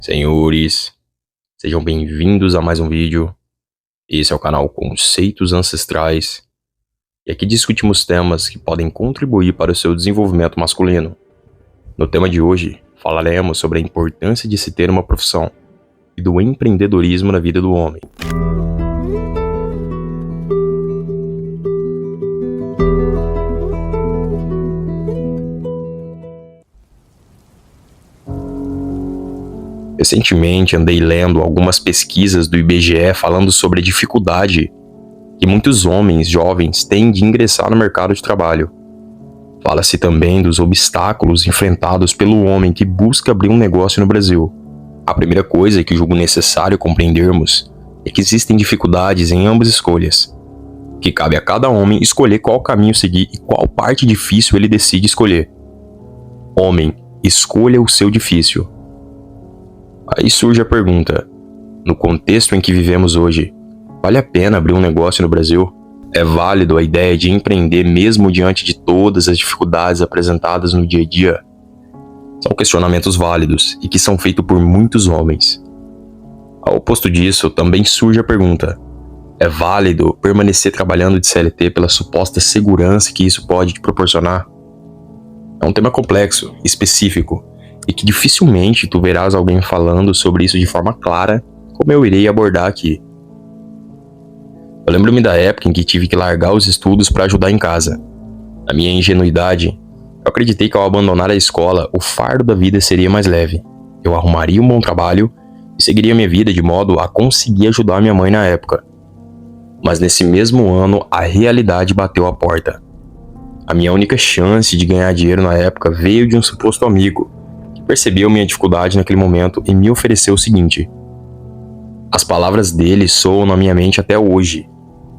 Senhores, sejam bem-vindos a mais um vídeo. Esse é o canal Conceitos Ancestrais e aqui discutimos temas que podem contribuir para o seu desenvolvimento masculino. No tema de hoje, falaremos sobre a importância de se ter uma profissão e do empreendedorismo na vida do homem. Recentemente andei lendo algumas pesquisas do IBGE falando sobre a dificuldade que muitos homens jovens têm de ingressar no mercado de trabalho. Fala-se também dos obstáculos enfrentados pelo homem que busca abrir um negócio no Brasil. A primeira coisa que julgo necessário compreendermos é que existem dificuldades em ambas escolhas, que cabe a cada homem escolher qual caminho seguir e qual parte difícil ele decide escolher. Homem, escolha o seu difícil. Aí surge a pergunta: no contexto em que vivemos hoje, vale a pena abrir um negócio no Brasil? É válido a ideia de empreender mesmo diante de todas as dificuldades apresentadas no dia a dia? São questionamentos válidos e que são feitos por muitos homens. Ao oposto disso, também surge a pergunta: é válido permanecer trabalhando de CLT pela suposta segurança que isso pode te proporcionar? É um tema complexo, específico, e que dificilmente tu verás alguém falando sobre isso de forma clara, como eu irei abordar aqui. Eu lembro-me da época em que tive que largar os estudos para ajudar em casa. Na minha ingenuidade, eu acreditei que ao abandonar a escola, o fardo da vida seria mais leve. Eu arrumaria um bom trabalho e seguiria minha vida de modo a conseguir ajudar minha mãe na época. Mas nesse mesmo ano, a realidade bateu à porta. A minha única chance de ganhar dinheiro na época veio de um suposto amigo, percebeu minha dificuldade naquele momento e me ofereceu o seguinte. As palavras dele soam na minha mente até hoje.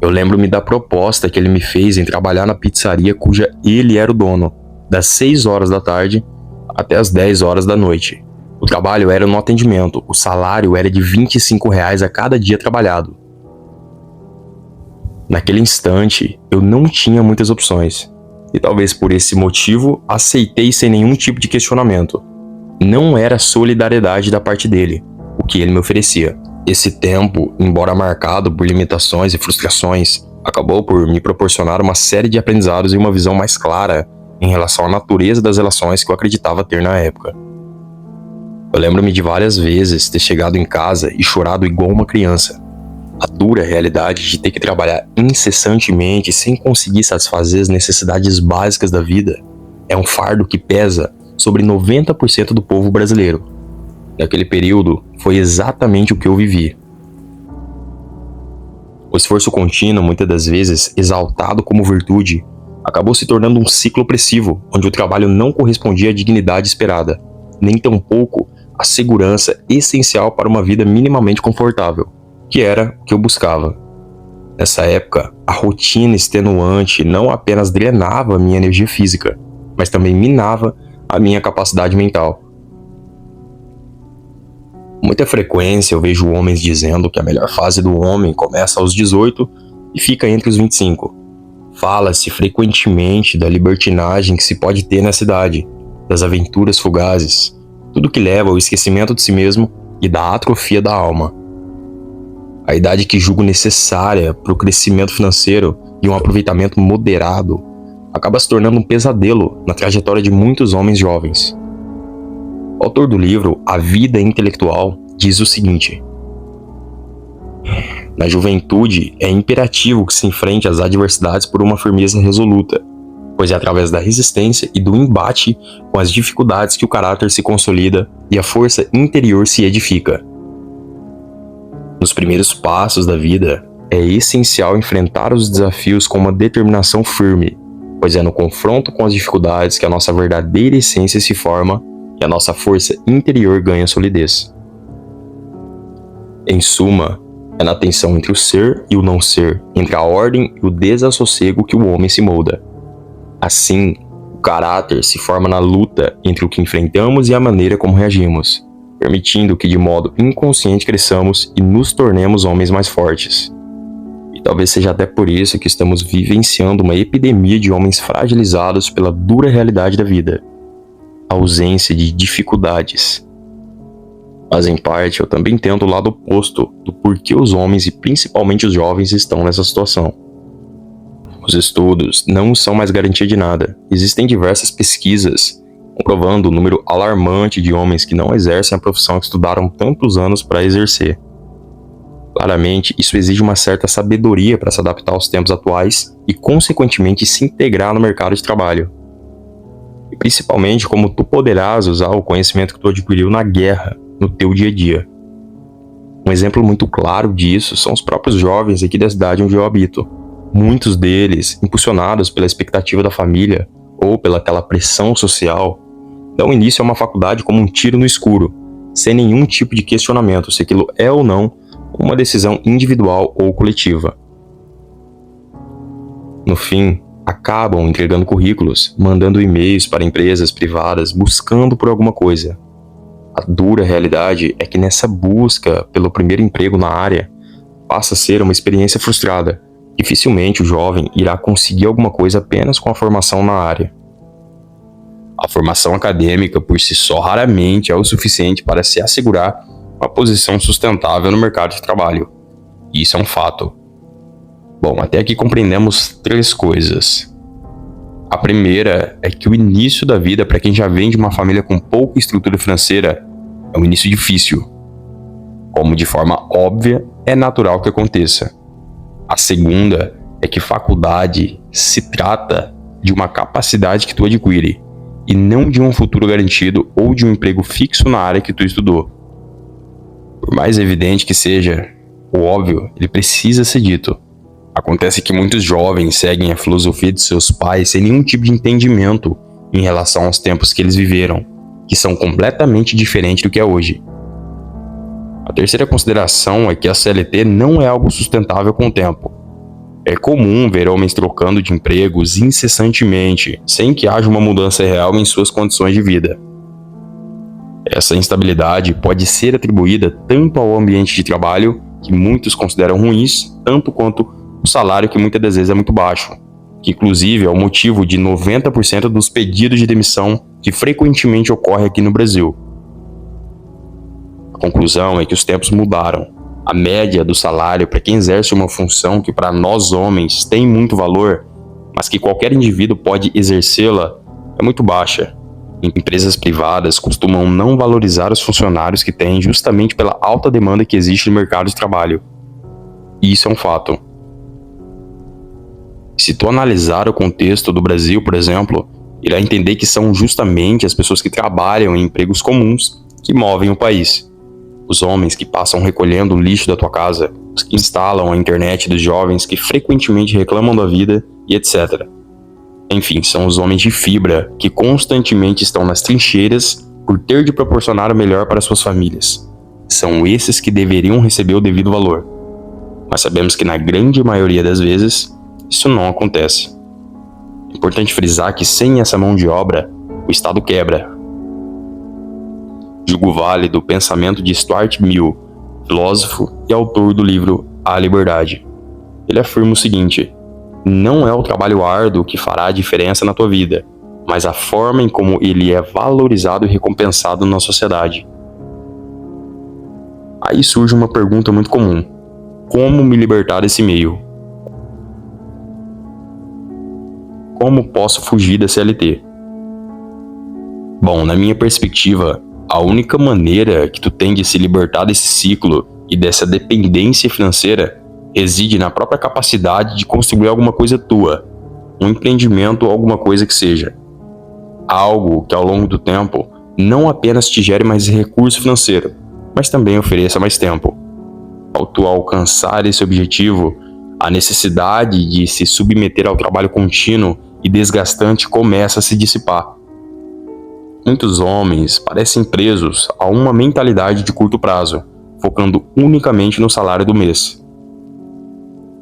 Eu lembro-me da proposta que ele me fez em trabalhar na pizzaria cuja ele era o dono, das 6 horas da tarde até as 10 horas da noite. O trabalho era no atendimento, o salário era de R$25 a cada dia trabalhado. Naquele instante, eu não tinha muitas opções, e talvez por esse motivo aceitei sem nenhum tipo de questionamento. Não era solidariedade da parte dele, o que ele me oferecia. Esse tempo, embora marcado por limitações e frustrações, acabou por me proporcionar uma série de aprendizados e uma visão mais clara em relação à natureza das relações que eu acreditava ter na época. Eu lembro-me de várias vezes ter chegado em casa e chorado igual uma criança. A dura realidade de ter que trabalhar incessantemente sem conseguir satisfazer as necessidades básicas da vida é um fardo que pesa sobre 90% do povo brasileiro. Naquele período, foi exatamente o que eu vivi. O esforço contínuo, muitas das vezes exaltado como virtude, acabou se tornando um ciclo opressivo, onde o trabalho não correspondia à dignidade esperada, nem tampouco à segurança essencial para uma vida minimamente confortável, que era o que eu buscava. Nessa época, a rotina extenuante não apenas drenava a minha energia física, mas também minava a minha capacidade mental. Com muita frequência eu vejo homens dizendo que a melhor fase do homem começa aos 18 e fica entre os 25. Fala-se frequentemente da libertinagem que se pode ter nessa idade, das aventuras fugazes, tudo que leva ao esquecimento de si mesmo e da atrofia da alma. A idade que julgo necessária para o crescimento financeiro e um aproveitamento moderado acaba se tornando um pesadelo na trajetória de muitos homens jovens. O autor do livro A Vida Intelectual diz o seguinte: na juventude é imperativo que se enfrente as adversidades por uma firmeza resoluta, pois é através da resistência e do embate com as dificuldades que o caráter se consolida e a força interior se edifica. Nos primeiros passos da vida, é essencial enfrentar os desafios com uma determinação firme, pois é no confronto com as dificuldades que a nossa verdadeira essência se forma e a nossa força interior ganha solidez. Em suma, é na tensão entre o ser e o não ser, entre a ordem e o desassossego que o homem se molda. Assim, o caráter se forma na luta entre o que enfrentamos e a maneira como reagimos, permitindo que de modo inconsciente cresçamos e nos tornemos homens mais fortes. E talvez seja até por isso que estamos vivenciando uma epidemia de homens fragilizados pela dura realidade da vida, a ausência de dificuldades. Mas em parte eu também tento o lado oposto do porquê os homens e principalmente os jovens estão nessa situação. Os estudos não são mais garantia de nada. Existem diversas pesquisas comprovando o número alarmante de homens que não exercem a profissão que estudaram tantos anos para exercer. Claramente, isso exige uma certa sabedoria para se adaptar aos tempos atuais e, consequentemente, se integrar no mercado de trabalho. E principalmente como tu poderás usar o conhecimento que tu adquiriu na guerra, no teu dia a dia. Um exemplo muito claro disso são os próprios jovens aqui da cidade onde eu habito. Muitos deles, impulsionados pela expectativa da família ou pelaquela pressão social, dão início a uma faculdade como um tiro no escuro, sem nenhum tipo de questionamento se aquilo é ou não uma decisão individual ou coletiva. No fim, acabam entregando currículos, mandando e-mails para empresas privadas buscando por alguma coisa. A dura realidade é que nessa busca pelo primeiro emprego na área, passa a ser uma experiência frustrada. Dificilmente o jovem irá conseguir alguma coisa apenas com a formação na área. A formação acadêmica por si só raramente é o suficiente para se assegurar uma posição sustentável no mercado de trabalho. Isso é um fato. Bom, até aqui compreendemos 3 coisas. A primeira é que o início da vida para quem já vem de uma família com pouca estrutura financeira é um início difícil. Como de forma óbvia, é natural que aconteça. A segunda é que faculdade se trata de uma capacidade que tu adquire e não de um futuro garantido ou de um emprego fixo na área que tu estudou. Por mais evidente que seja, o óbvio, ele precisa ser dito. Acontece que muitos jovens seguem a filosofia de seus pais sem nenhum tipo de entendimento em relação aos tempos que eles viveram, que são completamente diferentes do que é hoje. A terceira consideração é que a CLT não é algo sustentável com o tempo. É comum ver homens trocando de empregos incessantemente, sem que haja uma mudança real em suas condições de vida. Essa instabilidade pode ser atribuída tanto ao ambiente de trabalho, que muitos consideram ruins, tanto quanto o salário, que muitas das vezes é muito baixo, que inclusive é o motivo de 90% dos pedidos de demissão que frequentemente ocorre aqui no Brasil. A conclusão é que os tempos mudaram. A média do salário para quem exerce uma função que para nós homens tem muito valor, mas que qualquer indivíduo pode exercê-la, é muito baixa. Empresas privadas costumam não valorizar os funcionários que têm justamente pela alta demanda que existe no mercado de trabalho. E isso é um fato. Se tu analisar o contexto do Brasil, por exemplo, irá entender que são justamente as pessoas que trabalham em empregos comuns que movem o país. Os homens que passam recolhendo o lixo da tua casa, os que instalam a internet dos jovens que frequentemente reclamam da vida e etc. Enfim, são os homens de fibra que constantemente estão nas trincheiras por ter de proporcionar o melhor para suas famílias. São esses que deveriam receber o devido valor. Mas sabemos que na grande maioria das vezes, isso não acontece. É importante frisar que sem essa mão de obra, o Estado quebra. Julgo válido o pensamento de Stuart Mill, filósofo e autor do livro A Liberdade. Ele afirma o seguinte: não é o trabalho árduo que fará a diferença na tua vida, mas a forma em como ele é valorizado e recompensado na sociedade. Aí surge uma pergunta muito comum: como me libertar desse meio? Como posso fugir da CLT? Bom, na minha perspectiva, a única maneira que tu tem de se libertar desse ciclo e dessa dependência financeira reside na própria capacidade de construir alguma coisa tua, um empreendimento ou alguma coisa que seja. Algo que ao longo do tempo não apenas te gere mais recurso financeiro, mas também ofereça mais tempo. Ao tu alcançar esse objetivo, a necessidade de se submeter ao trabalho contínuo e desgastante começa a se dissipar. Muitos homens parecem presos a uma mentalidade de curto prazo, focando unicamente no salário do mês.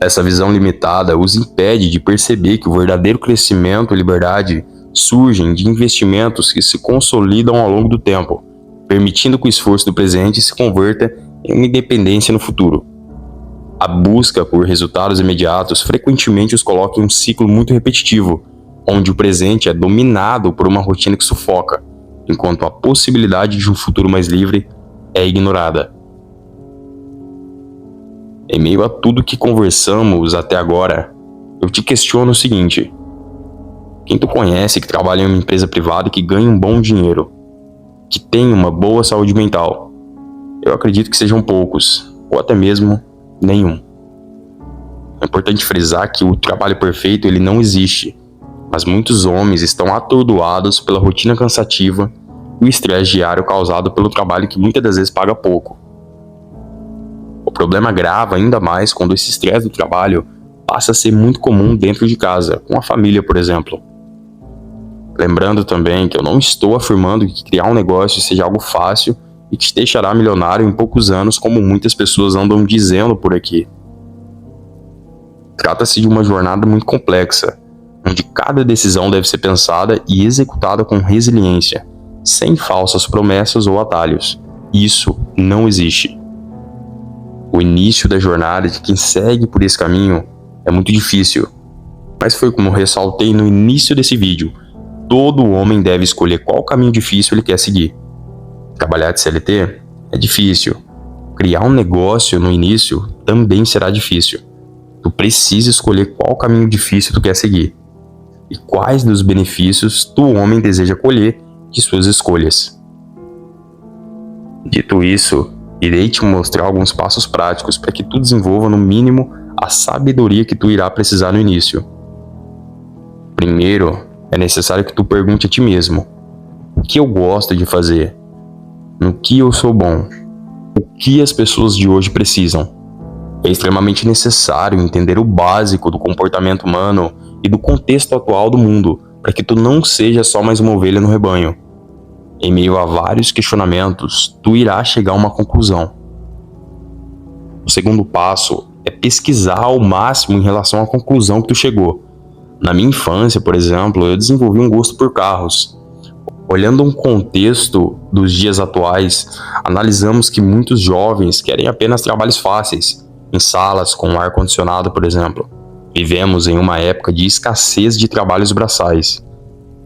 Essa visão limitada os impede de perceber que o verdadeiro crescimento e liberdade surgem de investimentos que se consolidam ao longo do tempo, permitindo que o esforço do presente se converta em uma independência no futuro. A busca por resultados imediatos frequentemente os coloca em um ciclo muito repetitivo, onde o presente é dominado por uma rotina que sufoca, enquanto a possibilidade de um futuro mais livre é ignorada. Em meio a tudo que conversamos até agora, eu te questiono o seguinte: quem tu conhece que trabalha em uma empresa privada e que ganha um bom dinheiro, que tem uma boa saúde mental? Eu acredito que sejam poucos, ou até mesmo nenhum. É importante frisar que o trabalho perfeito ele não existe, mas muitos homens estão atordoados pela rotina cansativa e o estresse diário causado pelo trabalho que muitas das vezes paga pouco. O problema agrava ainda mais quando esse estresse do trabalho passa a ser muito comum dentro de casa, com a família, por exemplo. Lembrando também que eu não estou afirmando que criar um negócio seja algo fácil e que te deixará milionário em poucos anos, como muitas pessoas andam dizendo por aqui. Trata-se de uma jornada muito complexa, onde cada decisão deve ser pensada e executada com resiliência, sem falsas promessas ou atalhos. Isso não existe. O início da jornada de quem segue por esse caminho é muito difícil, mas foi como eu ressaltei no início desse vídeo: todo homem deve escolher qual caminho difícil ele quer seguir. Trabalhar de CLT é difícil. Criar um negócio no início também será difícil. Tu precisa escolher qual caminho difícil tu quer seguir e quais dos benefícios tu, homem, deseja colher de suas escolhas. Dito isso, irei te mostrar alguns passos práticos para que tu desenvolva no mínimo a sabedoria que tu irá precisar no início. Primeiro, é necessário que tu pergunte a ti mesmo: o que eu gosto de fazer? No que eu sou bom? O que as pessoas de hoje precisam? É extremamente necessário entender o básico do comportamento humano e do contexto atual do mundo, para que tu não seja só mais uma ovelha no rebanho. Em meio a vários questionamentos, tu irá chegar a uma conclusão. O segundo passo é pesquisar ao máximo em relação à conclusão que tu chegou. Na minha infância, por exemplo, eu desenvolvi um gosto por carros. Olhando um contexto dos dias atuais, analisamos que muitos jovens querem apenas trabalhos fáceis, em salas com ar-condicionado, por exemplo. Vivemos em uma época de escassez de trabalhos braçais.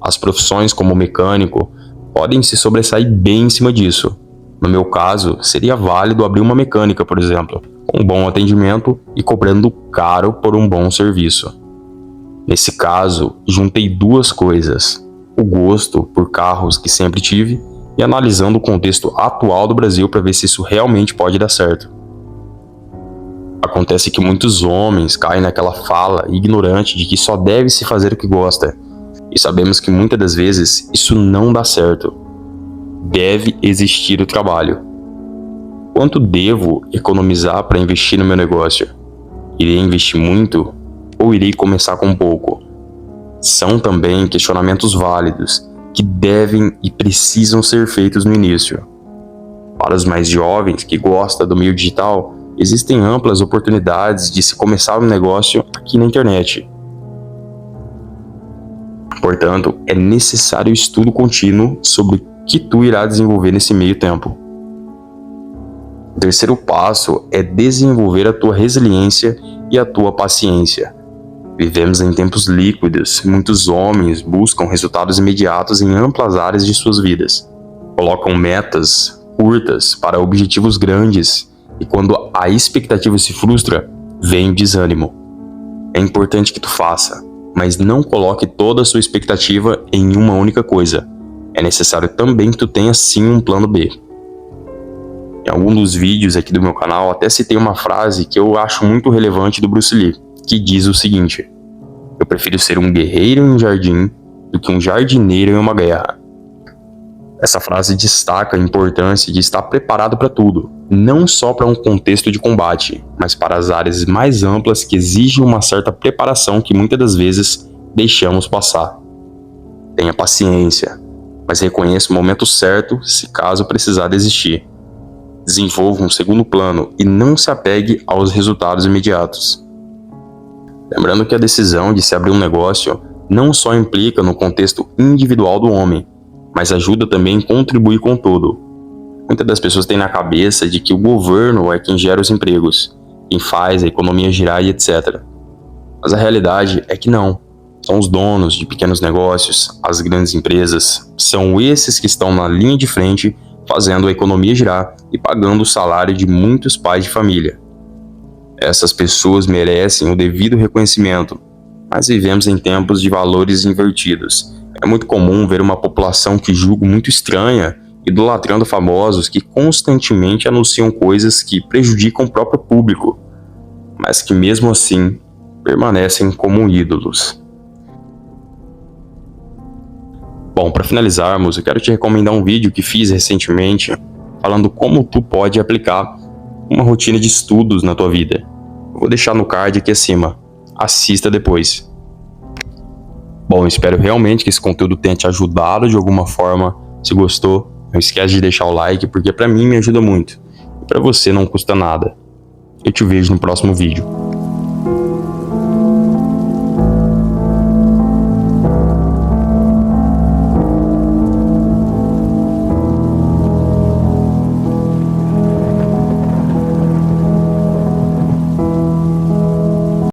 As profissões como mecânico podem se sobressair bem em cima disso. No meu caso, seria válido abrir uma mecânica, por exemplo, com um bom atendimento e cobrando caro por um bom serviço. Nesse caso, juntei duas coisas: o gosto por carros que sempre tive e analisando o contexto atual do Brasil para ver se isso realmente pode dar certo. Acontece que muitos homens caem naquela fala ignorante de que só deve se fazer o que gosta, e sabemos que muitas das vezes isso não dá certo. Deve existir o trabalho. Quanto devo economizar para investir no meu negócio? Irei investir muito ou irei começar com pouco? São também questionamentos válidos que devem e precisam ser feitos no início. Para os mais jovens que gostam do meio digital, existem amplas oportunidades de se começar um negócio aqui na internet. Portanto, é necessário estudo contínuo sobre o que tu irá desenvolver nesse meio tempo. O terceiro passo é desenvolver a tua resiliência e a tua paciência. Vivemos em tempos líquidos, muitos homens buscam resultados imediatos em amplas áreas de suas vidas. Colocam metas curtas para objetivos grandes e quando a expectativa se frustra, vem o desânimo. É importante que tu faça, mas não coloque toda a sua expectativa em uma única coisa. É necessário também que tu tenha sim um plano B. Em algum dos vídeos aqui do meu canal, até citei uma frase que eu acho muito relevante do Bruce Lee, que diz o seguinte: eu prefiro ser um guerreiro em um jardim do que um jardineiro em uma guerra. Essa frase destaca a importância de estar preparado para tudo, não só para um contexto de combate, mas para as áreas mais amplas que exigem uma certa preparação que muitas das vezes deixamos passar. Tenha paciência, mas reconheça o momento certo se caso precisar desistir. Desenvolva um segundo plano e não se apegue aos resultados imediatos. Lembrando que a decisão de se abrir um negócio não só implica no contexto individual do homem, mas ajuda também a contribuir com o todo. Muitas das pessoas têm na cabeça de que o governo é quem gera os empregos, quem faz a economia girar e etc. Mas a realidade é que não. São os donos de pequenos negócios, as grandes empresas, são esses que estão na linha de frente fazendo a economia girar e pagando o salário de muitos pais de família. Essas pessoas merecem o devido reconhecimento, mas vivemos em tempos de valores invertidos. É muito comum ver uma população que julgo muito estranha, idolatrando famosos que constantemente anunciam coisas que prejudicam o próprio público, mas que mesmo assim permanecem como ídolos. Bom, para finalizarmos, eu quero te recomendar um vídeo que fiz recentemente falando como tu pode aplicar uma rotina de estudos na tua vida. Eu vou deixar no card aqui acima. Assista depois. Bom, espero realmente que esse conteúdo tenha te ajudado de alguma forma. Se gostou, não esquece de deixar o like, porque para mim me ajuda muito. E para você não custa nada. Eu te vejo no próximo vídeo.